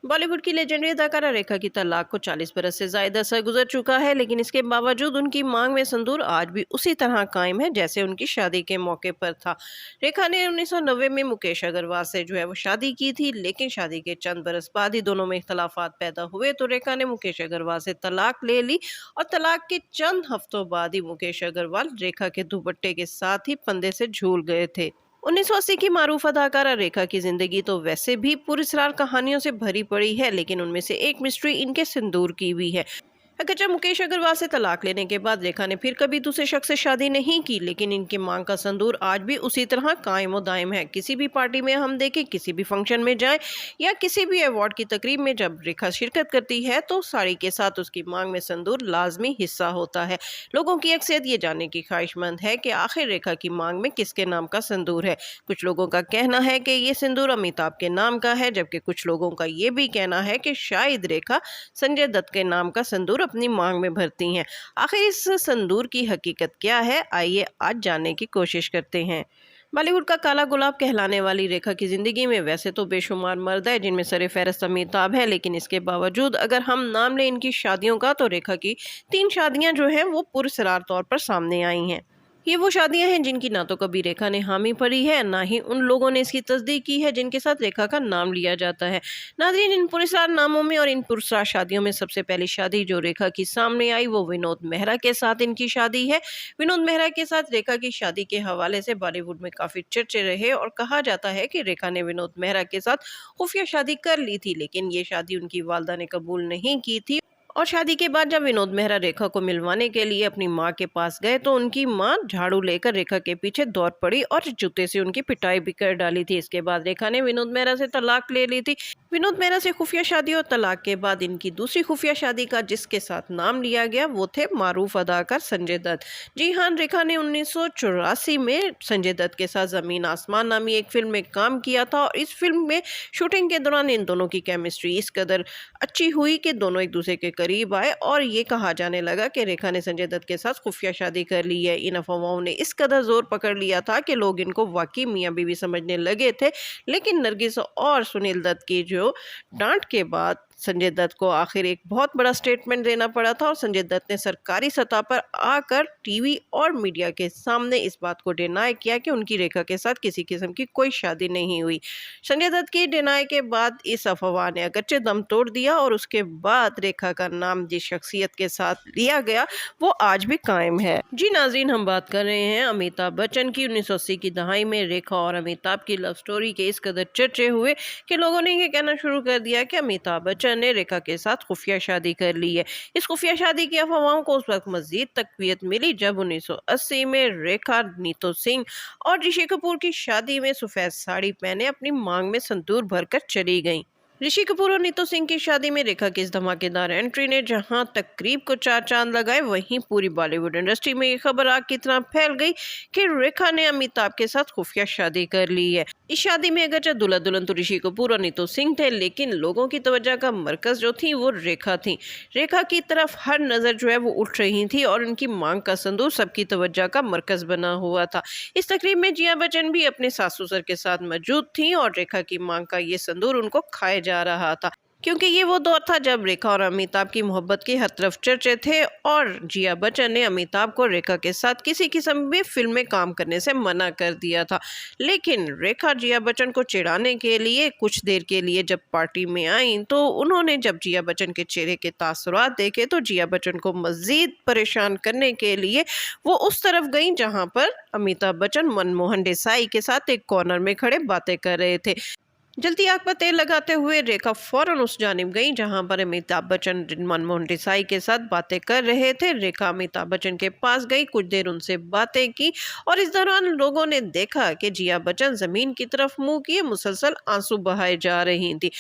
बॉलीवुड की लेजेंडरी अदाकारा रेखा की तलाक को 40 बरस से ज्यादा अरसा गुजर चुका है, लेकिन इसके बावजूद उनकी मांग में संदूर आज भी उसी तरह कायम है जैसे उनकी शादी के मौके पर था। रेखा ने 1990 में मुकेश अग्रवाल से वो शादी की थी, लेकिन शादी के चंद बरस बाद ही दोनों में इख्तलाफात पैदा हुए तो रेखा ने मुकेश अग्रवाल से तलाक ले ली और तलाक के चंद हफ्तों बाद ही मुकेश अग्रवाल रेखा के दुपट्टे के साथ ही फंदे से झूल गए थे। 1980 की मारूफ अदाकारा रेखा की जिंदगी तो वैसे भी पुरस्कार कहानियों से भरी पड़ी है, लेकिन उनमें से एक मिस्ट्री इनके सिंदूर की भी है। अगरचे मुकेश अग्रवाल से तलाक लेने के बाद रेखा ने फिर कभी दूसरे शख्स से शादी नहीं की, लेकिन इनकी मांग का संदूर आज भी उसी तरह कायम और दायम है। किसी भी पार्टी में हम देखें, किसी भी फंक्शन में जाएं या किसी भी अवार्ड की तकरीब में जब रेखा शिरकत करती है तो साड़ी के साथ उसकी मांग में संदूर लाजमी हिस्सा होता है। लोगों की अक्सरियत ये जानने की ख्वाहिशमंद है कि आखिर रेखा की मांग में किसके नाम का संदूर है। कुछ लोगों का कहना है कि ये सिंदूर अमिताभ के नाम का है, जबकि कुछ लोगों का ये भी कहना है कि शायद रेखा संजय दत्त के नाम का संदूर अपनी मांग में भरती हैं। आखिर इस संदूर की हकीकत क्या है, आइए आज जानने की कोशिश करते हैं। बॉलीवुड का काला गुलाब कहलाने वाली रेखा की जिंदगी में वैसे तो बेशुमार मर्द है, जिनमें सरे फहरिस्त अमिताभ है, लेकिन इसके बावजूद अगर हम नाम लें इनकी शादियों का तो रेखा की 3 शादियां जो हैं वो पुरस्कार तौर पर सामने आई हैं। ये वो शादियां हैं जिनकी ना तो कभी रेखा ने हामी भरी है, ना ही उन लोगों ने इसकी तस्दीक की है जिनके साथ रेखा का नाम लिया जाता है। नाज़रीन, इन पुरस्कार नामों में और इन पुरस्कार शादियों में सबसे पहली शादी जो रेखा की सामने आई वो विनोद मेहरा के साथ इनकी शादी है। विनोद मेहरा के साथ रेखा की शादी के हवाले से बॉलीवुड में काफी चर्चे रहे और कहा जाता है कि रेखा ने विनोद मेहरा के साथ खुफिया शादी कर ली थी, लेकिन ये शादी उनकी वालदा ने कबूल नहीं की थी। और शादी के बाद जब विनोद मेहरा रेखा को मिलवाने के लिए अपनी मां के पास गए तो उनकी मां झाड़ू लेकर रेखा के पीछे दौड़ पड़ी और जूते से उनकी पिटाई भी कर डाली थी। इसके बाद रेखा ने विनोद मेहरा से तलाक ले ली थी। विनोद मेहरा से खुफिया शादी और तलाक के बाद इनकी दूसरी खुफिया शादी का जिसके साथ नाम लिया गया वो थे मारूफ अदाकार संजय दत्त। जी हाँ, रेखा ने 1984 में संजय दत्त के साथ जमीन आसमान नामी एक फिल्म में काम किया था और इस फिल्म में शूटिंग के दौरान इन दोनों की केमिस्ट्री इस कदर अच्छी हुई कि दोनों एक दूसरे के करीब आए और ये कहा जाने लगा कि रेखा ने संजय दत्त के साथ खुफिया शादी कर ली है। इन अफवाहों ने इस कदर जोर पकड़ लिया था कि लोग इनको वाकई मियां बीवी समझने लगे थे, लेकिन नरगिस और सुनील दत्त की जो डांट के बाद संजय दत्त को आखिर एक बहुत बड़ा स्टेटमेंट देना पड़ा था और संजय दत्त ने सरकारी सतह पर आकर टीवी और मीडिया के सामने इस बात को डिनाई किया कि उनकी रेखा के साथ किसी किस्म की कोई शादी नहीं हुई। संजय दत्त की डिनाई के बाद इस अफवाह ने अगरचे दम तोड़ दिया और उसके बाद रेखा का नाम जिस शख्सियत के साथ लिया गया वो आज भी कायम है। जी नाज़रीन, हम बात कर रहे हैं अमिताभ बच्चन की। 1980 की दहाई में रेखा और अमिताभ की लव स्टोरी के इस कदर चर्चे हुए कि लोगों ने ये कहना शुरू कर दिया कि अमिताभ बच्चन ने रेखा के साथ खुफिया शादी कर ली है। इस खुफिया शादी की अफवाहों को उस वक्त मजीद तकवीत मिली जब 1980 में रेखा नीतू सिंह और ऋषि कपूर की शादी में सफेद साड़ी पहने अपनी मांग में संदूर भरकर चली गईं। ऋषि कपूर और नीतू सिंह की शादी में रेखा की इस धमाकेदार एंट्री ने जहां तकरीब को 4 चांद लगाए, वहीं पूरी बॉलीवुड इंडस्ट्री में ये खबर आग की तरह फैल गई कि रेखा ने अमिताभ के साथ खुफिया शादी कर ली है। इस शादी में अगरचे दूल्हा दुल्हन तो ऋषि कपूर और नीतू सिंह थे, लेकिन लोगों की तवज्जो का मरकज जो थी वो रेखा थी। रेखा की तरफ हर नजर जो है वो उठ रही थी और उनकी मांग का संदूर सबकी तवज्जो का मरकज बना हुआ था। इस तकरीब में जिया बच्चन भी अपने सास ससुर के साथ मौजूद थी और रेखा की मांग का ये संदूर उनको खाए जा रहा था, क्योंकि ये वो दौर था जब रेखा और अमिताभ की मोहब्बत के हर तरफ चर्चे थे और जिया बच्चन ने अमिताभ को रेखा के साथ किसी किस्म की फिल्म में काम करने से मना कर दिया था। लेकिन रेखा जिया बच्चन को चिढ़ाने के लिए कुछ देर के लिए जब पार्टी में आई तो उन्होंने जब जिया बच्चन के चेहरे के तासुरात देखे तो जिया बच्चन को मजीद परेशान करने के लिए वो उस तरफ गई जहाँ पर अमिताभ बच्चन मनमोहन देसाई के साथ एक कॉर्नर में खड़े बातें कर रहे थे। जलती आग पर तेल लगाते हुए रेखा फौरन उस जानिब गई जहां पर अमिताभ बच्चन मनमोहन देसाई के साथ बातें कर रहे थे। रेखा अमिताभ बच्चन के पास गई, कुछ देर उनसे बातें की और इस दौरान लोगों ने देखा कि जिया बच्चन जमीन की तरफ मुंह किए मुसलसल आंसू बहाए जा रही थी।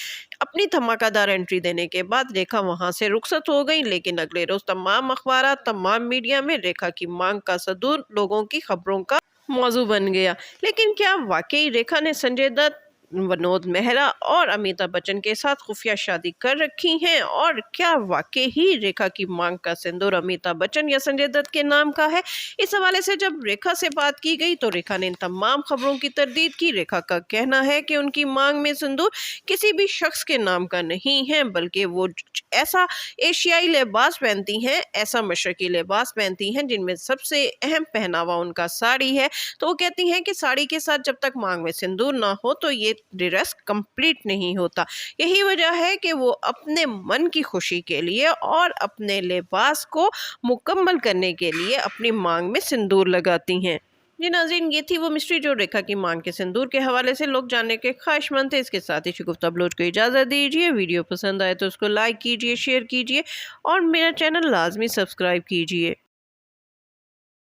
अपनी धमाकेदार एंट्री देने के बाद रेखा वहां से रुखसत हो गई, लेकिन अगले रोज तमाम अखबार तमाम मीडिया में रेखा की मांग का संदूर लोगों की खबरों का मौजू बन गया। लेकिन क्या वाकई रेखा ने संजय दत्त विनोद मेहरा और अमिताभ बच्चन के साथ खुफिया शादी कर रखी हैं, और क्या वाकई ही रेखा की मांग का सिंदूर अमिताभ बच्चन या संजय दत्त के नाम का है? इस हवाले से जब रेखा से बात की गई तो रेखा ने इन तमाम खबरों की तरदीद की। रेखा का कहना है कि उनकी मांग में सिंदूर किसी भी शख्स के नाम का नहीं है, बल्कि वो ऐसा एशियाई लिबास पहनती हैं, ऐसा मशरकी लिबास पहनती हैं जिनमें सबसे अहम पहनावा उनका साड़ी है। तो वो कहती हैं कि साड़ी के साथ जब तक मांग में सिंदूर ना हो तो ये ड्रेस कंप्लीट नहीं होता। यही वजह है कि वो अपने मन की खुशी के लिए और अपने लिबास को मुकम्मल करने के लिए अपनी मांग में सिंदूर लगाती हैं। जी नाज़रीन, ये थी वो मिस्ट्री जो रेखा की मांग के सिंदूर के हवाले से लोग जानने के ख्वाहिशमंद थे। इसके साथ ही शगुफ्ता अपलोड को इजाज़त दीजिए। वीडियो पसंद आए तो उसको लाइक कीजिए, शेयर कीजिए और मेरा चैनल लाजमी सब्सक्राइब कीजिए।